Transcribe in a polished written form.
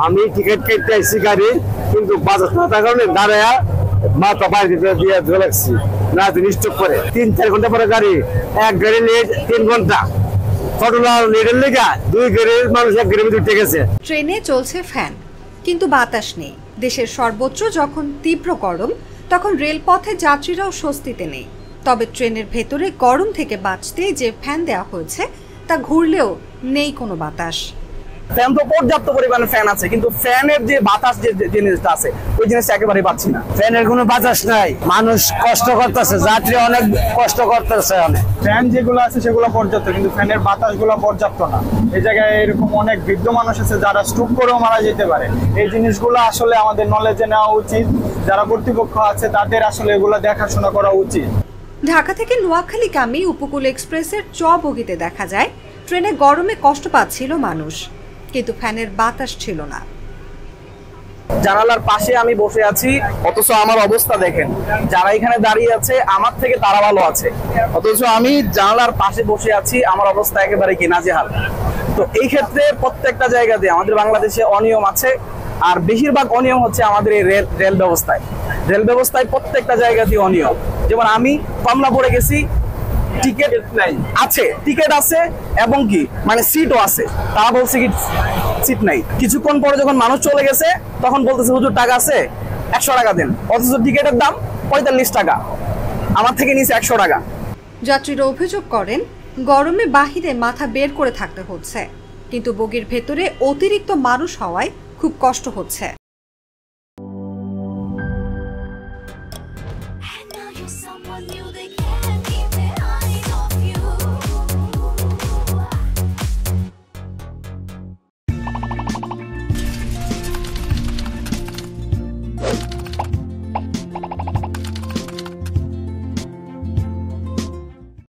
আমি টিকিট কেটে আইছি গাড়ি, কিন্তু বাজার না থাকার কারণে দাঁড়ায় মাথা বাইরে দিয়ে ধরে রাখছি। না স্টপ করে 3-4 ঘন্টা পরে গাড়ি, এক গাড়ি লেট 3 ঘন্টা। ট্রেনে চলছে ফ্যান, কিন্তু বাতাস নেই। দেশের সর্বোচ্চ যখন তীব্র গরম, তখন রেলপথে যাত্রীরাও স্বস্তিতে নেই। তবে ট্রেনের ভেতরে গরম থেকে বাঁচতে যে ফ্যান দেওয়া হয়েছে তা ঘুরলেও নেই কোনো বাতাস। ফ্যান তো পর্যাপ্ত পরিমাণে ফ্যান আছে, কিন্তু ফ্যানের যে বাতাস যে জিনিসটা আছে ওই জিনিসটা একেবারেই পাচ্ছি না। ফ্যানের কোনো বাতাস নাই, মানুষ কষ্ট করতেছে, যাত্রী অনেক কষ্ট করতেছে। অনেক ফ্যান যেগুলো আছে সেগুলো পর্যাপ্ত, কিন্তু ফ্যানের বাতাসগুলো পর্যাপ্ত না। এই জায়গায় এরকম অনেক বৃদ্ধ মানুষ আছে যারা স্ট্রোক করেও মারা যেতে পারে। এই জিনিসগুলো আসলে আমাদের নলেজে নেওয়া উচিত, যারা কর্তৃপক্ষ আছে তাদের আসলে এগুলো দেখাশোনা করা উচিত। ঢাকা থেকে নোয়াখালীগামী উপকূল এক্সপ্রেসের চ বগিতে দেখা যায় ট্রেনে গরমে কষ্ট পাচ্ছিল মানুষ, কিন্তু ফ্যানের বাতাস ছিল না। জানালার পাশে আমি বসে আছি, অথচ আমার অবস্থা দেখেন, যারা এখানে দাঁড়িয়ে আছে আমার থেকে তারা ভালো আছে, অথচ আমি জানালার পাশে বসে আছি, আমার অবস্থা একেবারে কি নাজেহাল। তো এই ক্ষেত্রে প্রত্যেকটা জায়গাতে আমাদের বাংলাদেশে অনিয়ম আছে, আর বেশিরভাগ অনিয়ম হচ্ছে আমাদের এই রেল ব্যবস্থায় প্রত্যেকটা জায়গাতেই অনিয়ম। যেমন আমি কমলা পড়ে গেছি, টিকিট নাই আছে, টিকিট আছে এবং কি মানে সিটও আছে, তারা বলছে কি সিট নাই। কিছুক্ষণ পরে যখন মানুষ চলে গেছে তখন বলতেছে হুজুর টাকা আছে 100 টাকা দেন, অথচ টিকিটের দাম 45 টাকা, আমার থেকে নিচে 100 টাকা। যাত্রীরা অভিযোগ করেন গরমে বাহিরে মাথা বের করে থাকতে হচ্ছে, কিন্তু বগির ভেতরে অতিরিক্ত মানুষ হওয়ায় খুব কষ্ট হচ্ছে।